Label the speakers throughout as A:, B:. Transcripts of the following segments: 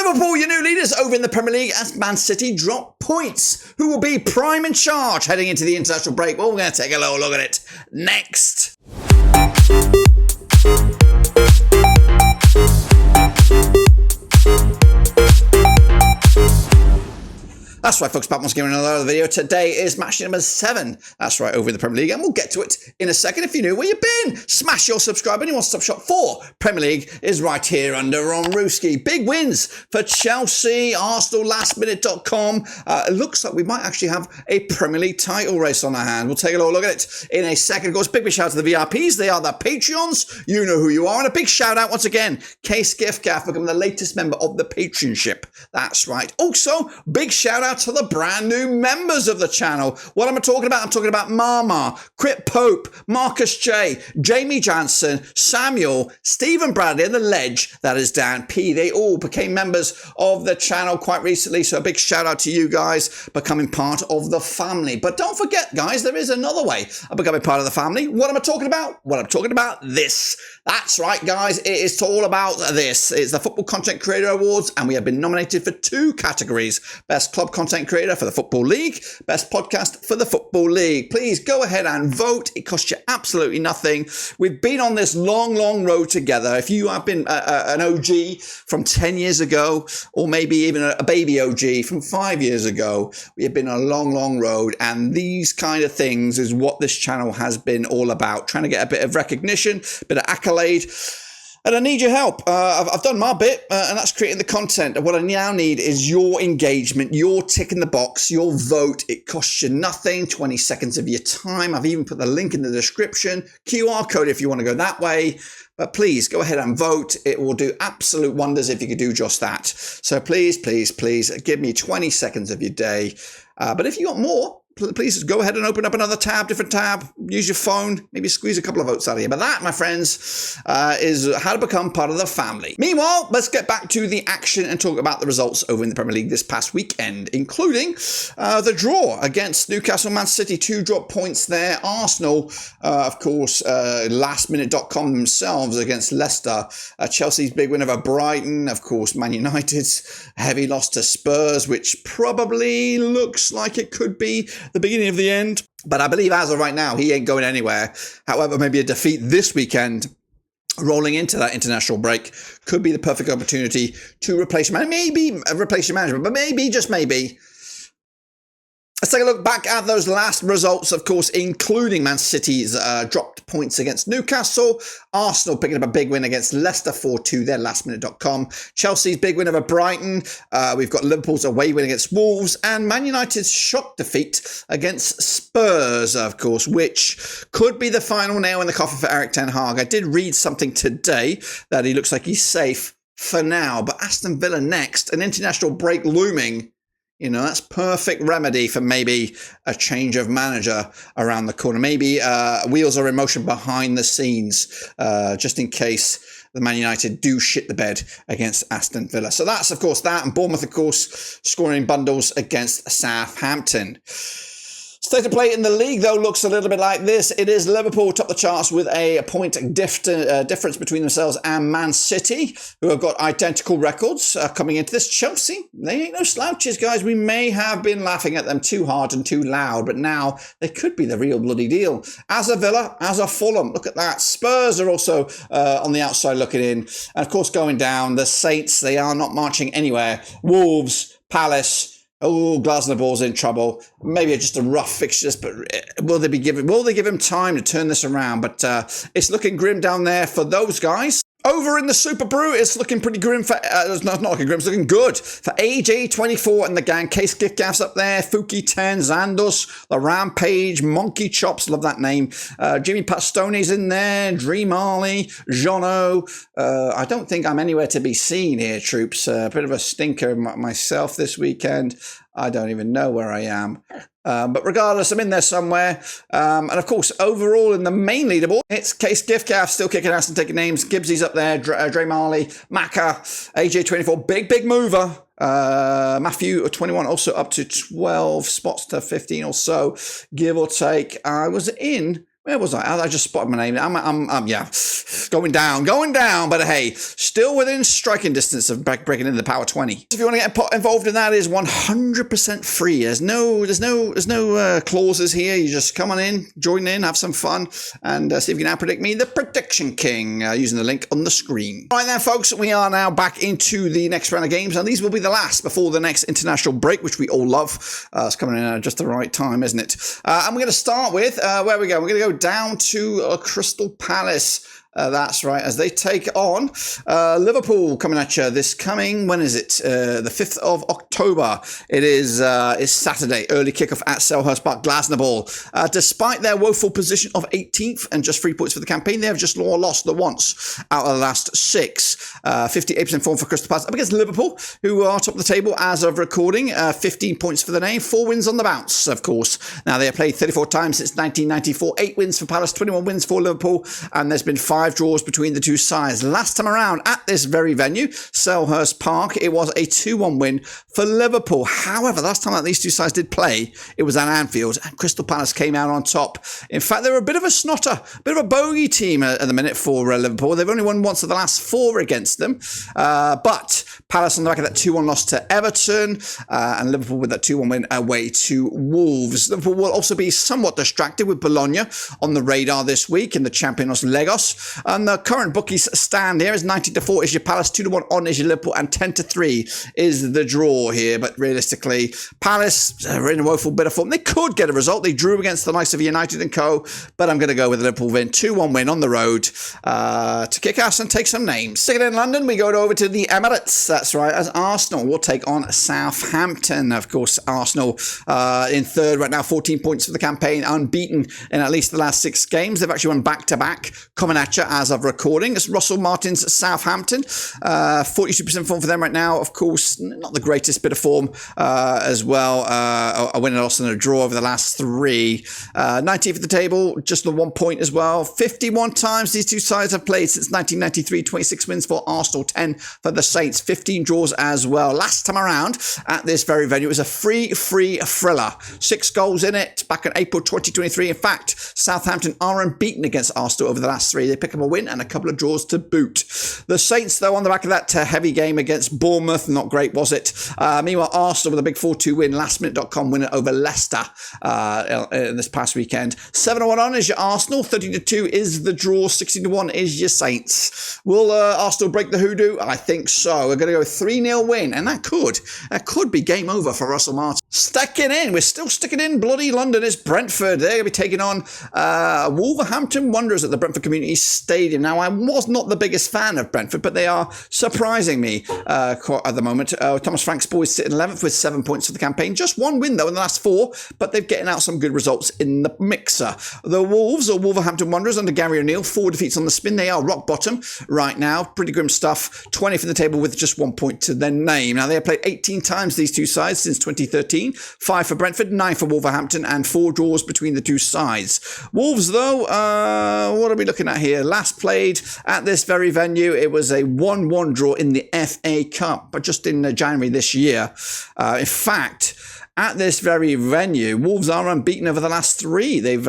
A: Liverpool, your new leaders over in the Premier League as Man City drop points. Who will be prime in charge heading into the international break? Well, we're going to take a little look at it next. That's right, folks, back once again in another video. Today is match number 7. That's right, over in the Premier League, and we'll get to it in a second. If you knew where you've been, smash your subscribe and your one-stop shop for Premier League is right here under Ronruski. Big wins for Chelsea, Arsenal, lastminute.com. It looks like we might actually have a Premier League title race on our hand. We'll take a little look at it in a second. Of course, big shout out to the VIPs. They are the Patreons. You know who you are. And a big shout out once again, Case Giftgaff, becoming the latest member of the Patreonship. That's right. Also, big shout out to the brand new members of the channel. What am I talking about? I'm talking about Mama, Crip Pope, Marcus J, Jamie Jansen, Samuel, Stephen Bradley, and the Ledge, that is Dan P. They all became members of the channel quite recently, so a big shout out to you guys becoming part of the family. But don't forget, guys, there is another way of becoming part of the family. What am I talking about? Well, I'm talking about this. That's right, guys. It is all about this. It's the Football Content Creator Awards, and we have been nominated for 2 categories. Best Club Content Creator for the Football League, Best Podcast for the Football League. Please go ahead and vote. It costs you absolutely nothing. We've been on this long road together. If you have been an OG from 10 years ago, or maybe even a baby OG from 5 years ago, we have been on a long road, and these kind of things is what this channel has been all about. Trying to get a bit of recognition, a bit of accolade. And I need your help. I've done my bit, and that's creating the content. And what I now need is your engagement, your tick in the box, your vote. It costs you nothing, 20 seconds of your time. I've even put the link in the description, QR code if you want to go that way. But please go ahead and vote. It will do absolute wonders if you could do just that. So please give me 20 seconds of your day. But if you want more, please go ahead and open up another tab, different tab, use your phone, maybe squeeze a couple of votes out of you. But that, my friends, is how to become part of the family. Meanwhile, let's get back to the action and talk about the results over in the Premier League this past weekend, including the draw against Newcastle, Man City, 2 drop points there. Arsenal, of course, lastminute.com themselves against Leicester. Chelsea's big win over Brighton. Of course, Man United's heavy loss to Spurs, which probably looks like it could be the beginning of the end. But I believe as of right now, he ain't going anywhere. However, maybe a defeat this weekend, rolling into that international break, could be the perfect opportunity to replace him. Maybe replace your management, but maybe, just maybe. Let's take a look back at those last results, of course, including Man City's dropped points against Newcastle. Arsenal picking up a big win against Leicester 4-2 there, lastminute.com. Chelsea's big win over Brighton. We've got Liverpool's away win against Wolves. And Man United's shock defeat against Spurs, of course, which could be the final nail in the coffin for Erik ten Hag. I did read something today that he looks like he's safe for now. But Aston Villa next, an international break looming. You know, that's perfect remedy for maybe a change of manager around the corner. Maybe wheels are in motion behind the scenes, just in case the Man United do shit the bed against Aston Villa. So that's, of course, that. And Bournemouth, of course, scoring bundles against Southampton. State of play in the league, though, looks a little bit like this. It is Liverpool top the charts with a point difference between themselves and Man City, who have got identical records coming into this. Chelsea, they ain't no slouches, guys. We may have been laughing at them too hard and too loud, but now they could be the real bloody deal. As a Villa, as a Fulham, look at that. Spurs are also on the outside looking in. And, of course, going down, the Saints, they are not marching anywhere. Wolves, Palace. Oh, Glasner Ball's in trouble. Maybe just a rough fixtures, but will they give him time to turn this around? But it's looking grim down there for those guys. Over in the Super Brew, it's looking pretty grim for... it's not looking grim, it's looking good for AJ24 and the gang. Case Giftgaff's up there, Fuki10, Zandos, The Rampage, Monkey Chops, love that name. Jimmy Pastone's in there, Dream Arley, Jono. I don't think I'm anywhere to be seen here, troops. A bit of a stinker myself this weekend. I don't even know where I am. But regardless, I'm in there somewhere. And of course, overall in the main leaderboard, it's Case Giftgaff still kicking ass and taking names. Gibbsy's up there, Dre Marley, Macca, AJ24, big mover. Matthew 21 also up to 12 spots to 15 or so, give or take. I was in Where was I? I just spotted my name. I'm yeah, going down. But hey, still within striking distance of breaking into the Power 20. If you want to get involved in that, is 100% free. There's no clauses here. You just come on in, join in, have some fun, and see if you can now predict me, the Prediction King, using the link on the screen. Right then, folks, we are now back into the next round of games, and these will be the last before the next international break, which we all love. It's coming in at just the right time, isn't it? And we're going to start with where we go. We're going to go down to Crystal Palace. That's right, as they take on Liverpool coming at you this coming, when is it? The 5th of October. It is Saturday, early kickoff at Selhurst Park, Glastonbury. Despite their woeful position of 18th and just 3 points for the campaign, they have just lost the once out of the last 6. 58% form for Crystal Palace up against Liverpool, who are top of the table as of recording. 15 points for the name, 4 wins on the bounce, of course. Now, they have played 34 times since 1994, 8 wins for Palace, 21 wins for Liverpool, and there's been 5 draws between the two sides. Last time around at this very venue, Selhurst Park, it was a 2-1 win for Liverpool. However, last time that these two sides did play, it was at Anfield, and Crystal Palace came out on top. In fact, they were a bit of a snotter, a bit of a bogey team at the minute for Liverpool. They've only won once of the last 4 against them, but Palace on the back of that 2-1 loss to Everton, and Liverpool with that 2-1 win away to Wolves. Liverpool will also be somewhat distracted with Bologna on the radar this week in the Champions Legos. And the current bookies stand here is 90-4 is your Palace, 2-1 on is your Liverpool, and 10-3 is the draw here. But realistically, Palace are in a woeful bit of form. They could get a result. They drew against the likes of United and co. But I'm going to go with the Liverpool win, 2-1 win on the road to kick ass and take some names. Second in London, we go over to the Emirates. That's right, as Arsenal will take on Southampton. Of course, Arsenal in third right now, 14 points for the campaign, unbeaten in at least the last 6 games. They've actually won back-to-back, coming at you as of recording. It's Russell Martin's Southampton. 42% form for them right now. Of course, not the greatest bit of form as well. A win and a loss and a draw over the last 3. 19th at the table, just the 1 point as well. 51 times these two sides have played since 1993. 26 wins for Arsenal, 10 for the Saints. 15 draws as well. Last time around at this very venue, it was a free thriller. 6 goals in it back in April 2023. In fact, Southampton are unbeaten against Arsenal over the last 3. They pick up a win and a couple of draws to boot. The Saints, though, on the back of that heavy game against Bournemouth, not great, was it? Meanwhile, Arsenal with a big 4-2 win, lastminute.com winner over Leicester this past weekend. 7-1 on is your Arsenal, 13-2 is the draw, 16-1 is your Saints. Will Arsenal break the hoodoo? I think so. We're going to go 3-0 win, and that could be game over for Russell Martin. We're still sticking in bloody London. It's Brentford. They're going to be taking on Wolverhampton Wanderers at the Brentford Community Stadium. Now, I was not the biggest fan of Brentford, but they are surprising me at the moment. Thomas Frank's boys sit in 11th with 7 points for the campaign. Just 1 win, though, in the last 4, but they're getting out some good results in the mixer. The Wolves, or Wolverhampton Wanderers, under Gary O'Neill, 4 defeats on the spin. They are rock bottom right now. Pretty grim stuff. 20th in the table with just 1 point to their name. Now, they have played 18 times, these two sides, since 2013. 5 for Brentford, 9 for Wolverhampton, and 4 draws between the two sides. Wolves, though, what are we looking at here? Last played at this very venue, it was a 1-1 draw in the FA Cup, but just in January this year. In fact, at this very venue, Wolves are unbeaten over the last 3. They've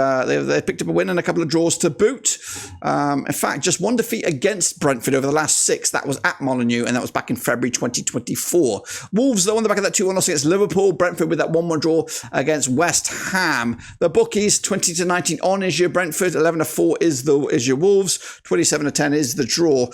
A: picked up a win and a couple of draws to boot. In fact, just 1 defeat against Brentford over the last 6. That was at Molineux, and that was back in February 2024. Wolves, though, on the back of that 2-1 loss against Liverpool. Brentford with that 1-1 draw against West Ham. The bookies, 20-19 on is your Brentford, 11-4 is your Wolves, 27-10 is the draw.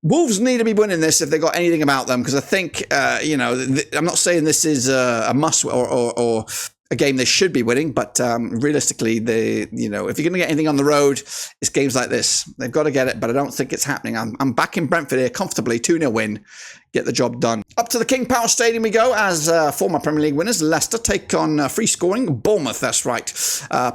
A: Wolves need to be winning this if they got anything about them, because I think, I'm not saying this is a must or a game they should be winning, but realistically, if you're going to get anything on the road, it's games like this. They've got to get it, but I don't think it's happening. I'm back in Brentford here comfortably, 2-0 win. Get the job done. Up to the King Power Stadium we go as former Premier League winners Leicester take on free scoring Bournemouth. That's right.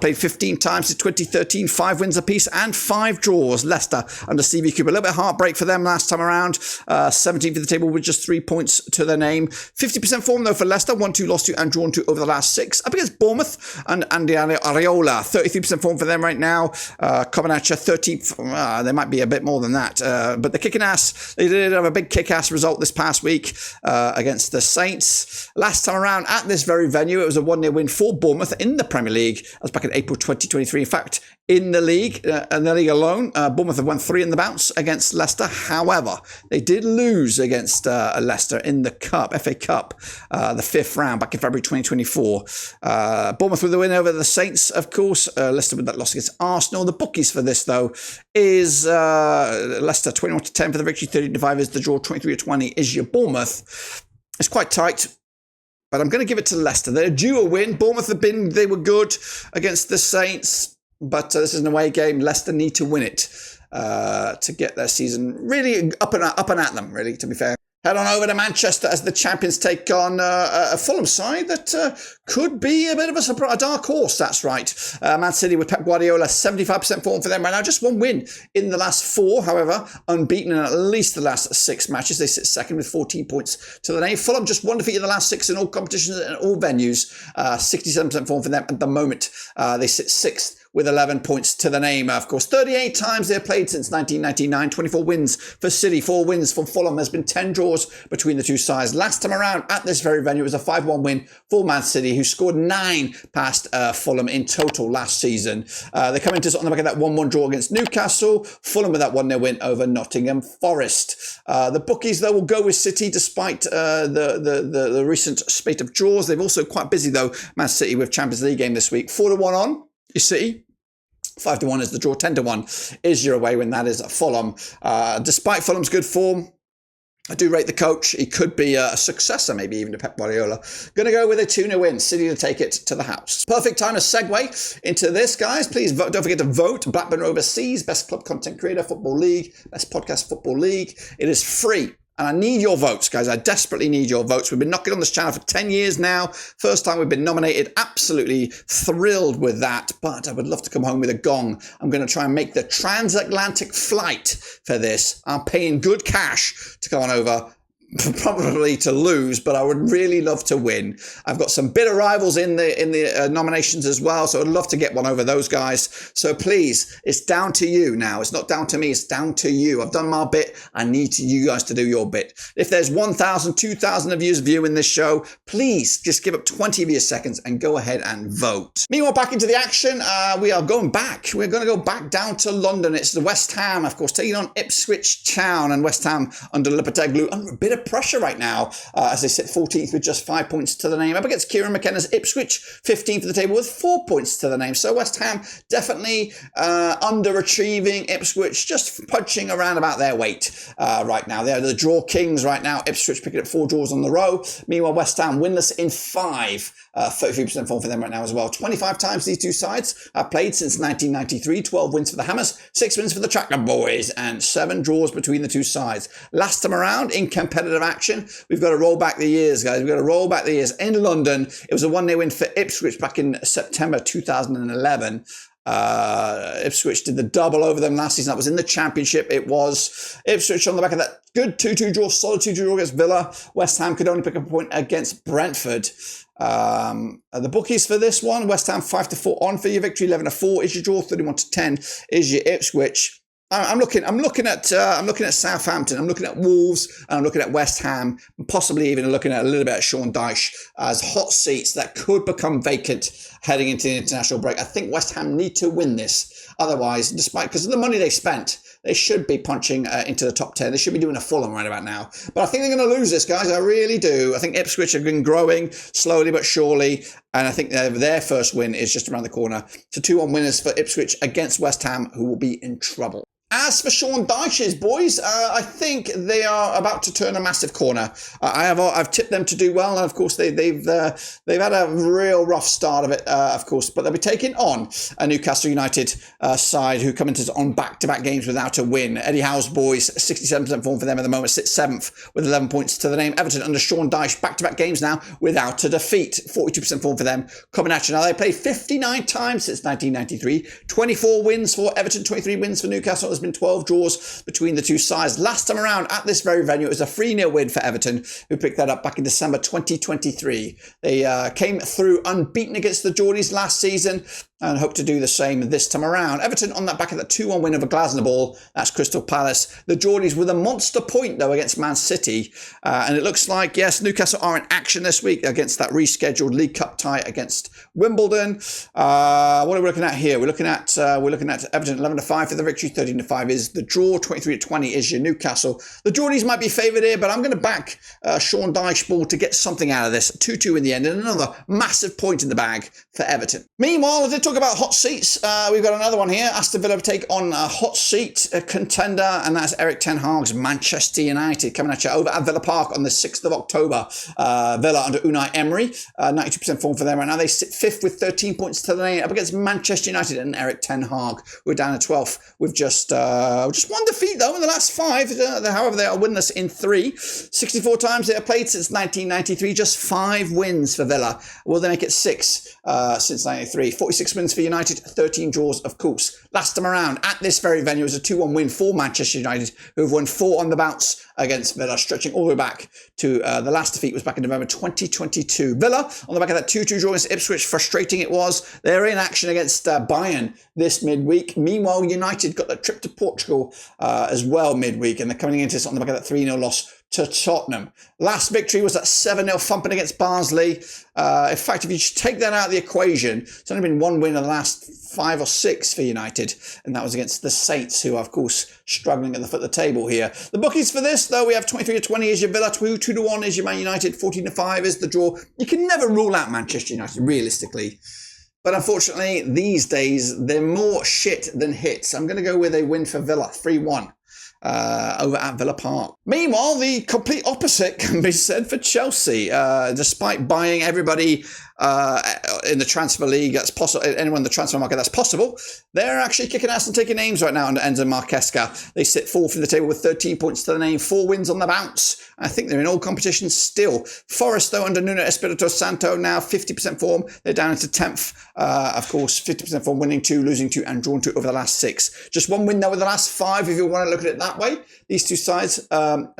A: Played 15 times since 2013, 5 wins apiece and 5 draws. Leicester under Stevie Cooper. A little bit of heartbreak for them last time around. 17th of the table with just 3 points to their name. 50% form though for Leicester. 1-2 lost to and drawn to over the last 6. Up against Bournemouth and Andy Areola. 33% form for them right now. Coming at you 13th. They might be a bit more than that. But the kicking ass, they did have a big kick ass result this past week against the Saints. Last time around at this very venue, it was a 1-0 win for Bournemouth in the Premier League. That was back in April 2023. In fact, in the league alone. Bournemouth have won 3 in the bounce against Leicester. However, they did lose against Leicester in the FA Cup, the 5th round back in February 2024. Bournemouth with the win over the Saints, of course. Leicester with that loss against Arsenal. The bookies for this, though, is Leicester 21-10 for the victory, 13-5 is the draw, 23-20 is your Bournemouth. It's quite tight, but I'm going to give it to Leicester. They're due a win. Bournemouth they were good against the Saints, but this is an away game. Leicester need to win it to get their season really up and at them, really, to be fair. Head on over to Manchester as the champions take on a Fulham side that could be a bit of a surprise, a dark horse, that's right. Man City with Pep Guardiola, 75% form for them right now. Just 1 win in the last 4, however, unbeaten in at least the last 6 matches. They sit second with 14 points to the name. Fulham just 1 defeat in the last 6 in all competitions and all venues. 67% form for them at the moment. They sit 6th with 11 points to the name. Of course, 38 times they've played since 1999, 24 wins for City, 4 wins for Fulham. There's been 10 draws between the two sides. Last time around at this very venue, it was a 5-1 win for Man City, who scored 9 past Fulham in total last season. They come into on the back of that 1-1 draw against Newcastle. Fulham with that 1-0 win over Nottingham Forest. The bookies, though, will go with City despite the recent spate of draws. They've also quite busy, though, Man City with Champions League game this week. 4-1 on is City. 5-1 is the draw, 10-1 is your away win. That is Fulham. Despite Fulham's good form, I do rate the coach. He could be a successor, maybe even to Pep Guardiola. Going to go with a 2-0 win. City to take it to the house. Perfect time to segue into this, guys. Please vote. Don't forget to vote. Blackburn Overseas, Best Club Content Creator Football League, Best Podcast Football League. It is free. And I need your votes, guys. I desperately need your votes. We've been knocking on this channel for 10 years now. First time we've been nominated. Absolutely thrilled with that. But I would love to come home with a gong. I'm going to try and make the transatlantic flight for this. I'm paying good cash to go on over. Probably to lose, but I would really love to win. I've got some bitter rivals in the nominations as well, so I'd love to get one over those guys. So please, it's down to you now. It's not down to me, it's down to you. I've done my bit. I need you guys to do your bit. If there's 1,000, 2,000 of you viewing this show, please just give up 20 of your seconds and go ahead and vote. Meanwhile, back into the action, we are going back. We're going to go back down to London. It's the West Ham, of course, taking on Ipswich Town, and West Ham under Lopeteglu under a bit of pressure right now as they sit 14th with just 5 points to the name. Up against Kieran McKenna's Ipswich, 15th of the table with 4 points to the name. So West Ham definitely underachieving. Ipswich just punching around about their weight right now. They're the draw kings right now. Ipswich picking up 4 draws on the row. Meanwhile, West Ham winless in 5. 33% form for them right now as well. 25 times these two sides have played since 1993. 12 wins for the Hammers, 6 wins for the Tracker Boys, and 7 draws between the two sides. Last time around in competitive action, we've got to roll back the years, guys. We've got to roll back the years. In London, it was a 1-0 win for Ipswich back in September 2011. Ipswich did the double over them last season. That was in the Championship. It was Ipswich on the back of that good 2-2 draw, solid 2-2 draw against Villa. West Ham could only pick up a point against Brentford. The bookies for this one: West Ham 5-4 on for your victory, 11-4 is your draw, 31-10 is your Ipswich. I'm looking at Southampton. I'm looking at Wolves, and I'm looking at West Ham, and possibly even looking at a little bit at Sean Dyche as hot seats that could become vacant heading into the international break. I think West Ham need to win this. Otherwise, because of the money they spent, they should be punching into the top 10. They should be doing a Fulham right about now. But I think they're going to lose this, guys. I really do. I think Ipswich have been growing slowly but surely. And I think their first win is just around the corner. So 2-1 winners for Ipswich against West Ham, who will be in trouble. As for Sean Dyche's boys, I think they are about to turn a massive corner. I've tipped them to do well, and of course they've had a real rough start of it, of course. But they'll be taking on a Newcastle United side who come into on back-to-back games without a win. Eddie Howe's boys, 67% form for them at the moment, sit 7th with 11 points to the name. Everton under Sean Dyche, back-to-back games now without a defeat, 42% form for them. Coming at you now. They played 59 times since 1993, 24 wins for Everton, 23 wins for Newcastle. There's been 12 draws between the two sides. Last time around at this very venue, it was a 3-0 win for Everton, who picked that up back in December 2023. They came through unbeaten against the Geordies last season. and hope to do the same this time around. Everton on that back of that 2-1 win over Glasgow. That's Crystal Palace. The Geordies with a monster point, though, against Man City. And it looks like, yes, Newcastle are in action this week against that rescheduled League Cup tie against Wimbledon. What are we looking at here? We're looking at Everton 11-5 for the victory. 13-5 is the draw. 23-20 is your Newcastle. The Geordies might be favoured here, but I'm going to back Sean Dyche to get something out of this. 2-2 in the end, and another massive point in the bag for Everton. Meanwhile, I did talk about hot seats. We've got another one here. Aston Villa take on a hot seat contender, and that's Erik ten Hag's Manchester United coming at you over at Villa Park on the 6th of October. Villa under Unai Emery, 92% form for them right now. They sit 5th with 13 points to the name up against Manchester United and Erik ten Hag. We're down to 12th with just one defeat though in the last 5. However, they are winless in 3. 64 times they have played since 1993. Just 5 wins for Villa. Will they make it 6 since 93? 46 wins for United, 13 draws, of course. Last time around at this very venue was a 2-1 win for Manchester United, who have won 4 on the bounce against Villa, stretching all the way back to the last defeat was back in November 2022. Villa, on the back of that 2-2 draw against Ipswich, frustrating it was. They're in action against Bayern this midweek. Meanwhile, United got that trip to Portugal as well midweek, and they're coming into this on the back of that 3-0 loss to Tottenham. Last victory was that 7-0 thumping against Barnsley. In fact, if you just take that out of the equation, it's only been 1 win in the last 5 or 6 for United, and that was against the Saints, who are, of course, struggling at the foot of the table here. The bookies for this, though, we have 23-20 is your Villa, 2-1 is your Man United, 14-5 is the draw. You can never rule out Manchester United, realistically. But unfortunately, these days, they're more shit than hits. I'm going to go with a win for Villa, 3-1. Over at Villa Park. Meanwhile, the complete opposite can be said for Chelsea. Despite buying everybody in the transfer league that's possible, anyone in the transfer market that's possible, they're actually kicking ass and taking names right now under Enzo Marquesca. They sit 4th in the table with 13 points to the name, 4 wins on the bounce. I think they're in all competitions still. Forest, though, under Nuno Espirito Santo, now 50% form. They're down into 10th. Of course, 50% form, winning 2, losing 2, and drawn 2 over the last 6. Just 1 win, though, with the last 5, if you want to look at it that way. These two sides,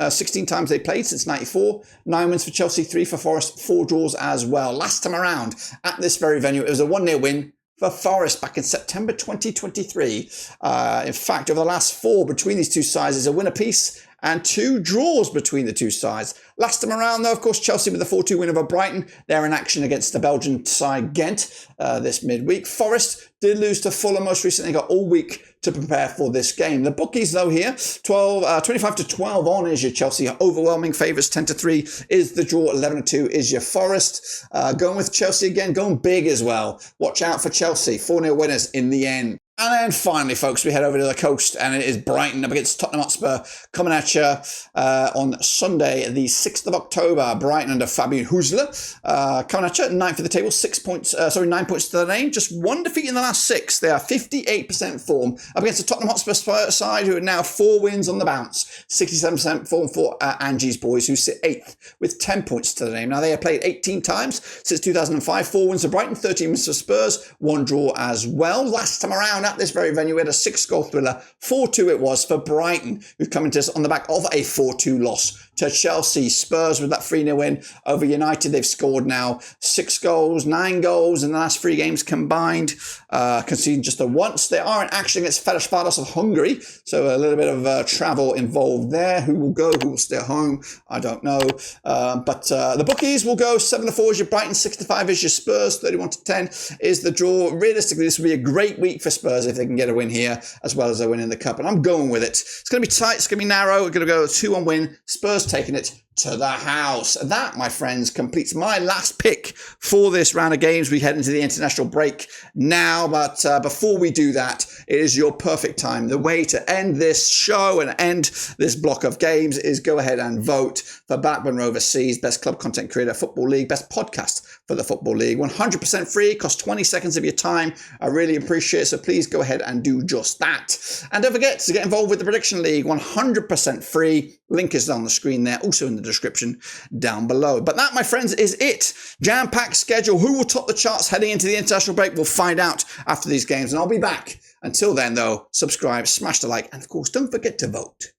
A: 16 times they played since 94. 9 wins for Chelsea, 3 for Forest, 4 draws as well. Last time around at this very venue, it was a 1-0 win for Forest back in September 2023. In fact, over the last 4 between these two sides, there's a win apiece and 2 draws between the two sides. Last time around, though, of course, Chelsea with a 4-2 win over Brighton. They're in action against the Belgian side Ghent this midweek. Forest did lose to Fulham most recently, got all week to prepare for this game. The bookies, though, here, 25-12 on is your Chelsea. Overwhelming favourites, 10-3 is the draw, 11-2 is your Forest. Going with Chelsea again, going big as well. Watch out for Chelsea, 4-0 winners in the end. And then finally, folks, we head over to the coast, and it is Brighton up against Tottenham Hotspur coming at you on Sunday, the 6th of October. Brighton under Fabian Hüsler coming at you, 9th for the table, 9 points to the name. Just 1 defeat in the last 6. They are 58% form up against the Tottenham Hotspur side, who are now 4 wins on the bounce. 67% form for Angie's boys, who sit 8th with 10 points to the name. Now, they have played 18 times since 2005. 4 wins for Brighton, 13 wins for Spurs, 1 draw as well. Last time around, at this very venue, we had a 6-goal thriller. 4-2 it was for Brighton, who've come into us on the back of a 4-2 loss to Chelsea. Spurs with that 3-0 win over United. They've scored now 6 goals, 9 goals in the last 3 games combined, conceding just the once. They are in action against Ferencváros of Hungary, so a little bit of travel involved there. Who will go? Who will stay at home? I don't know. But the bookies will go 7-4 is your Brighton, 6-5 is your Spurs, 31-10 is the draw. Realistically, this will be a great week for Spurs if they can get a win here, as well as a win in the Cup. And I'm going with it. It's going to be tight. It's going to be narrow. We're going to go 2-1 win. Spurs taking it to the house. That, my friends, completes my last pick for this round of games. We head into the international break now, but before we do that, it is your perfect time. The way to end this show and end this block of games is go ahead and vote for Blackburn Overseas, Best Club Content Creator Football League, Best Podcast for the Football League. 100% free, costs 20 seconds of your time. I really appreciate it, so please go ahead and do just that. And don't forget to get involved with the Prediction League, 100% free. Link is on the screen there, also in the description down below. But that, my friends, is it. Jam-packed schedule. Who will top the charts heading into the international break? We'll find out after these games, and I'll be back. Until then, though, subscribe, smash the like, and of course, don't forget to vote.